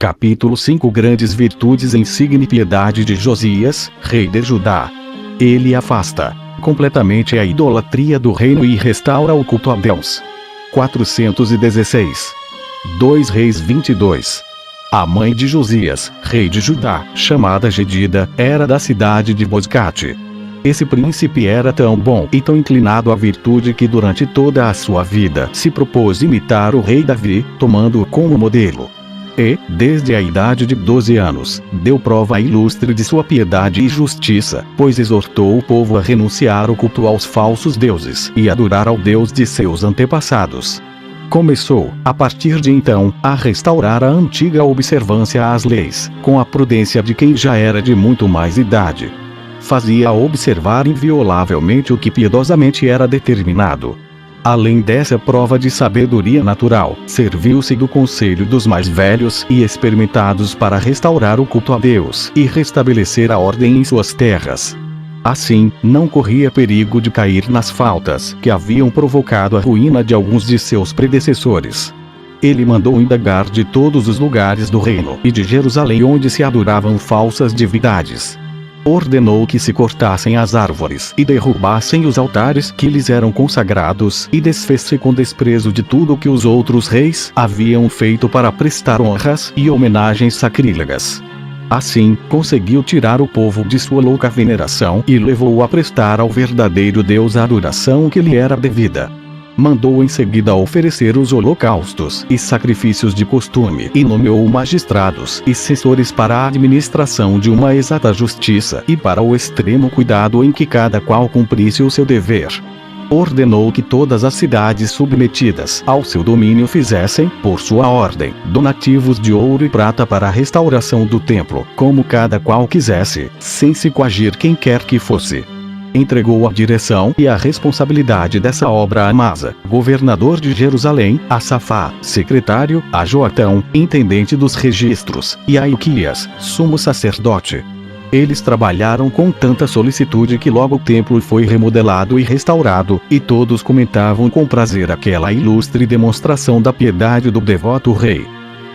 Capítulo 5 Grandes virtudes e insigne piedade de Josias, rei de Judá. Ele afasta completamente a idolatria do reino e restaura o culto a Deus. 416. 2 Reis 22. A mãe de Josias, rei de Judá, chamada Jedida, era da cidade de Boscate. Esse príncipe era tão bom e tão inclinado à virtude que durante toda a sua vida se propôs imitar o rei Davi, tomando-o como modelo. E, desde a idade de 12 anos, deu prova ilustre de sua piedade e justiça, pois exortou o povo a renunciar ao culto aos falsos deuses e adorar ao Deus de seus antepassados. Começou, a partir de então, a restaurar a antiga observância às leis, com a prudência de quem já era de muito mais idade. Fazia observar inviolavelmente o que piedosamente era determinado. Além dessa prova de sabedoria natural, serviu-se do conselho dos mais velhos e experimentados para restaurar o culto a Deus e restabelecer a ordem em suas terras. Assim, não corria perigo de cair nas faltas que haviam provocado a ruína de alguns de seus predecessores. Ele mandou indagar de todos os lugares do reino e de Jerusalém onde se adoravam falsas divindades. Ordenou que se cortassem as árvores e derrubassem os altares que lhes eram consagrados e desfez-se com desprezo de tudo que os outros reis haviam feito para prestar honras e homenagens sacrílegas. Assim, conseguiu tirar o povo de sua louca veneração e levou-o a prestar ao verdadeiro Deus a adoração que lhe era devida. Mandou em seguida oferecer os holocaustos e sacrifícios de costume e nomeou magistrados e censores para a administração de uma exata justiça e para o extremo cuidado em que cada qual cumprisse o seu dever. Ordenou que todas as cidades submetidas ao seu domínio fizessem, por sua ordem, donativos de ouro e prata para a restauração do templo, como cada qual quisesse, sem se coagir quem quer que fosse. Entregou a direção e a responsabilidade dessa obra a Amasa, governador de Jerusalém, a Safá, secretário, a Joatão, intendente dos registros, e a Ilquias, sumo sacerdote. Eles trabalharam com tanta solicitude que logo o templo foi remodelado e restaurado, e todos comentavam com prazer aquela ilustre demonstração da piedade do devoto rei.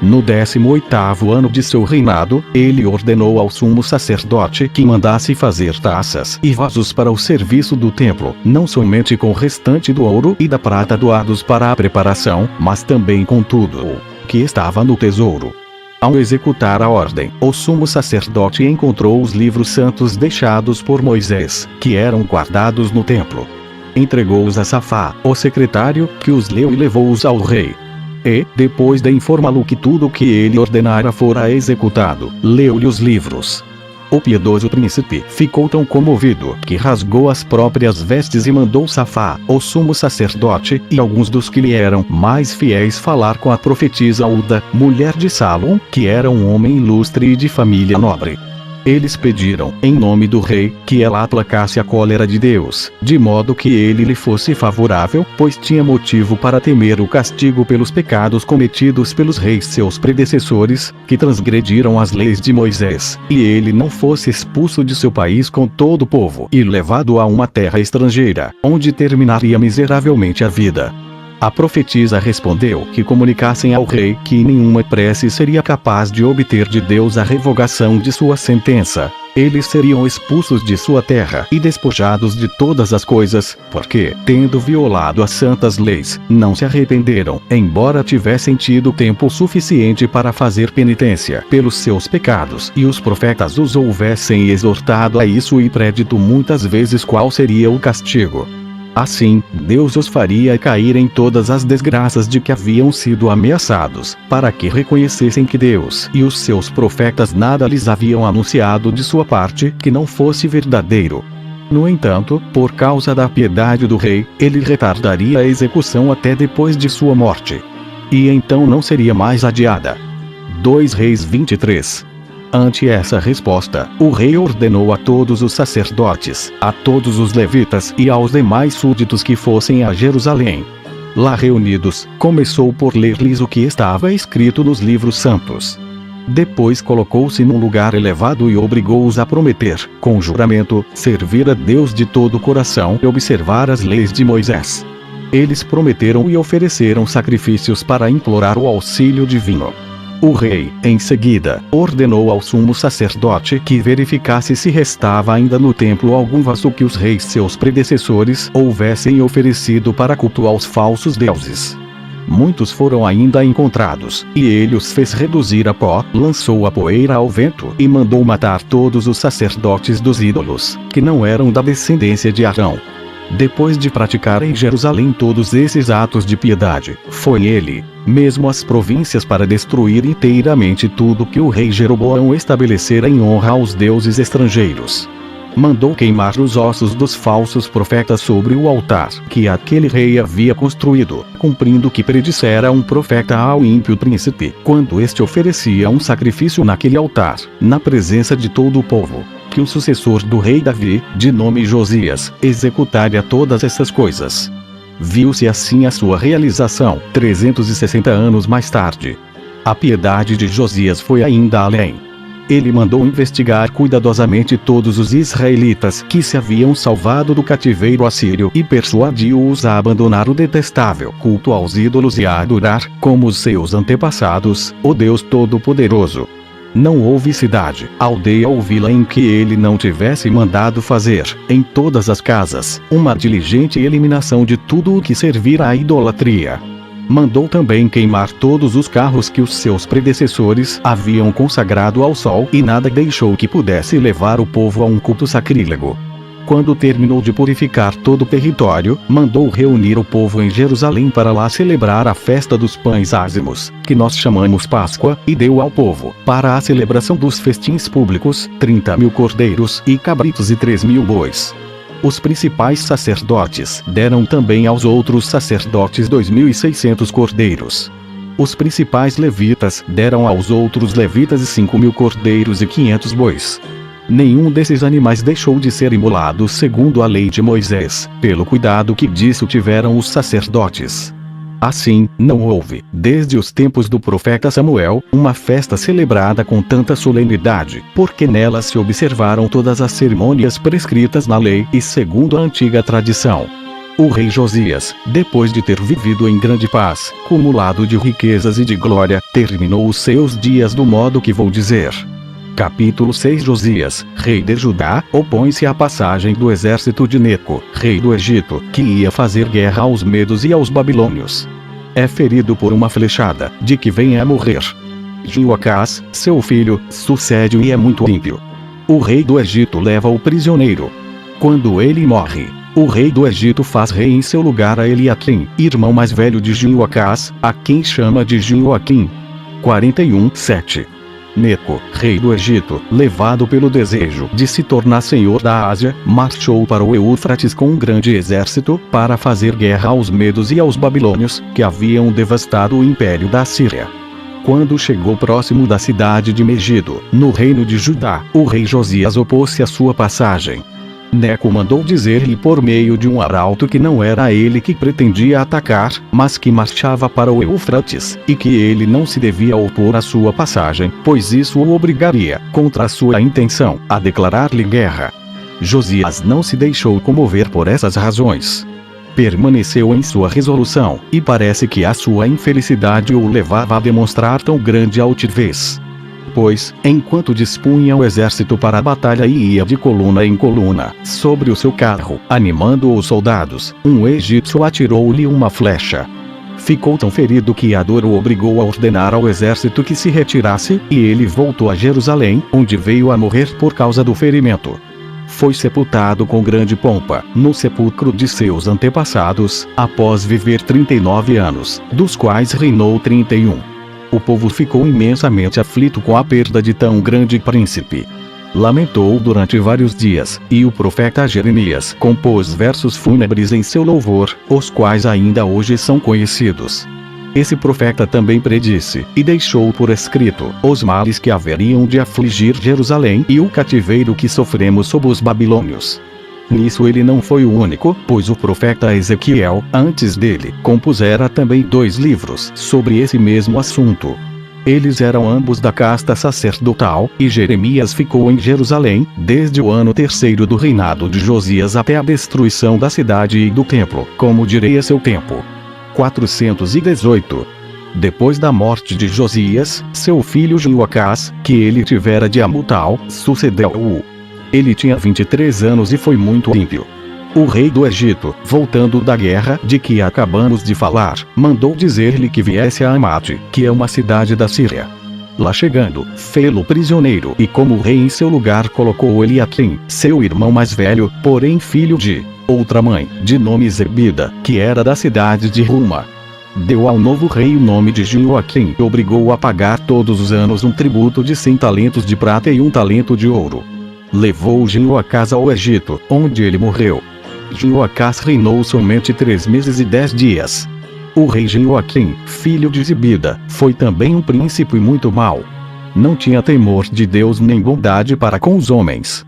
No 18º ano de seu reinado, ele ordenou ao sumo sacerdote que mandasse fazer taças e vasos para o serviço do templo, não somente com o restante do ouro e da prata doados para a preparação, mas também com tudo o que estava no tesouro. Ao executar a ordem, o sumo sacerdote encontrou os livros santos deixados por Moisés, que eram guardados no templo. Entregou-os a Safá, o secretário, que os leu e levou-os ao rei. E, depois de informá-lo que tudo o que ele ordenara fora executado, leu-lhe os livros. O piedoso príncipe ficou tão comovido que rasgou as próprias vestes e mandou Safá, o sumo sacerdote, e alguns dos que lhe eram mais fiéis falar com a profetisa Uda, mulher de Salom, que era um homem ilustre e de família nobre. Eles pediram, em nome do rei, que ela aplacasse a cólera de Deus, de modo que ele lhe fosse favorável, pois tinha motivo para temer o castigo pelos pecados cometidos pelos reis seus predecessores, que transgrediram as leis de Moisés, e ele não fosse expulso de seu país com todo o povo e levado a uma terra estrangeira, onde terminaria miseravelmente a vida. A profetisa respondeu que comunicassem ao rei que nenhuma prece seria capaz de obter de Deus a revogação de sua sentença. Eles seriam expulsos de sua terra e despojados de todas as coisas, porque, tendo violado as santas leis, não se arrependeram, embora tivessem tido tempo suficiente para fazer penitência pelos seus pecados e os profetas os houvessem exortado a isso e predito muitas vezes qual seria o castigo. Assim, Deus os faria cair em todas as desgraças de que haviam sido ameaçados, para que reconhecessem que Deus e os seus profetas nada lhes haviam anunciado de sua parte que não fosse verdadeiro. No entanto, por causa da piedade do rei, ele retardaria a execução até depois de sua morte. E então não seria mais adiada. 2 Reis 23. Ante essa resposta, o rei ordenou a todos os sacerdotes, a todos os levitas e aos demais súditos que fossem a Jerusalém. Lá reunidos, começou por ler-lhes o que estava escrito nos livros santos. Depois colocou-se num lugar elevado e obrigou-os a prometer, com juramento, servir a Deus de todo o coração e observar as leis de Moisés. Eles prometeram e ofereceram sacrifícios para implorar o auxílio divino. O rei, em seguida, ordenou ao sumo sacerdote que verificasse se restava ainda no templo algum vaso que os reis seus predecessores houvessem oferecido para culto aos falsos deuses. Muitos foram ainda encontrados, e ele os fez reduzir a pó, lançou a poeira ao vento e mandou matar todos os sacerdotes dos ídolos, que não eram da descendência de Arão. Depois de praticar em Jerusalém todos esses atos de piedade, foi ele, mesmo as províncias para destruir inteiramente tudo que o rei Jeroboão estabelecera em honra aos deuses estrangeiros. Mandou queimar os ossos dos falsos profetas sobre o altar que aquele rei havia construído, cumprindo o que predissera um profeta ao ímpio príncipe, quando este oferecia um sacrifício naquele altar, na presença de todo o povo, que o sucessor do rei Davi, de nome Josias, executaria todas essas coisas. Viu-se assim a sua realização, 360 anos mais tarde. A piedade de Josias foi ainda além. Ele mandou investigar cuidadosamente todos os israelitas que se haviam salvado do cativeiro assírio e persuadiu-os a abandonar o detestável culto aos ídolos e a adorar, como os seus antepassados, o Deus Todo-Poderoso. Não houve cidade, aldeia ou vila em que ele não tivesse mandado fazer, em todas as casas, uma diligente eliminação de tudo o que servir à idolatria. Mandou também queimar todos os carros que os seus predecessores haviam consagrado ao sol e nada deixou que pudesse levar o povo a um culto sacrílego. Quando terminou de purificar todo o território, mandou reunir o povo em Jerusalém para lá celebrar a festa dos pães ázimos, que nós chamamos Páscoa, e deu ao povo, para a celebração dos festins públicos, 30.000 cordeiros e cabritos e 3.000 bois. Os principais sacerdotes deram também aos outros sacerdotes 2.600 cordeiros. Os principais levitas deram aos outros levitas 5.000 cordeiros e 500 bois. Nenhum desses animais deixou de ser imolado segundo a lei de Moisés, pelo cuidado que disso tiveram os sacerdotes. Assim, não houve, desde os tempos do profeta Samuel, uma festa celebrada com tanta solenidade, porque nela se observaram todas as cerimônias prescritas na lei e segundo a antiga tradição. O rei Josias, depois de ter vivido em grande paz, cumulado de riquezas e de glória, terminou os seus dias do modo que vou dizer. Capítulo 6. Josias, rei de Judá, opõe-se à passagem do exército de Neco, rei do Egito, que ia fazer guerra aos medos e aos babilônios. É ferido por uma flechada, de que vem a morrer. Jeoacás, seu filho, sucede-o e é muito ímpio. O rei do Egito leva-o prisioneiro. Quando ele morre, o rei do Egito faz rei em seu lugar a Eliaquim, irmão mais velho de Jeoacás, a quem chama de Jeoaquim. 41:7. Neco, rei do Egito, levado pelo desejo de se tornar senhor da Ásia, marchou para o Eufrates com um grande exército, para fazer guerra aos medos e aos babilônios, que haviam devastado o império da Síria. Quando chegou próximo da cidade de Megido, no reino de Judá, o rei Josias opôs-se à sua passagem. Neco mandou dizer-lhe por meio de um arauto que não era ele que pretendia atacar, mas que marchava para o Eufrates, e que ele não se devia opor à sua passagem, pois isso o obrigaria, contra a sua intenção, a declarar-lhe guerra. Josias não se deixou comover por essas razões. Permaneceu em sua resolução, e parece que a sua infelicidade o levava a demonstrar tão grande altivez. Pois, enquanto dispunha o exército para a batalha e ia de coluna em coluna, sobre o seu carro, animando os soldados, um egípcio atirou-lhe uma flecha. Ficou tão ferido que a dor o obrigou a ordenar ao exército que se retirasse, e ele voltou a Jerusalém, onde veio a morrer por causa do ferimento. Foi sepultado com grande pompa, no sepulcro de seus antepassados, após viver 39 anos, dos quais reinou 31. O povo ficou imensamente aflito com a perda de tão grande príncipe. Lamentou durante vários dias, e o profeta Jeremias compôs versos fúnebres em seu louvor, os quais ainda hoje são conhecidos. Esse profeta também predisse, e deixou por escrito, os males que haveriam de afligir Jerusalém e o cativeiro que sofremos sob os babilônios. Nisso ele não foi o único, pois o profeta Ezequiel, antes dele, compusera também 2 livros sobre esse mesmo assunto. Eles eram ambos da casta sacerdotal, e Jeremias ficou em Jerusalém, desde o ano 3º do reinado de Josias até a destruição da cidade e do templo, como direi a seu tempo. 418. Depois da morte de Josias, seu filho Joacás, que ele tivera de Amutal, sucedeu-o. Ele tinha 23 anos e foi muito ímpio. O rei do Egito, voltando da guerra de que acabamos de falar, mandou dizer-lhe que viesse a Amate, que é uma cidade da Síria. Lá chegando, fê-lo prisioneiro e como rei em seu lugar colocou Eliaquim, seu irmão mais velho, porém filho de outra mãe, de nome Zebida, que era da cidade de Ruma. Deu ao novo rei o nome de Joaquim e obrigou-o a pagar todos os anos um tributo de 100 talentos de prata e 1 talento de ouro. Levou Joacás ao Egito, onde ele morreu. Joacás reinou somente 3 meses e 10 dias. O rei Joaquim, filho de Zebida, foi também um príncipe muito mau. Não tinha temor de Deus nem bondade para com os homens.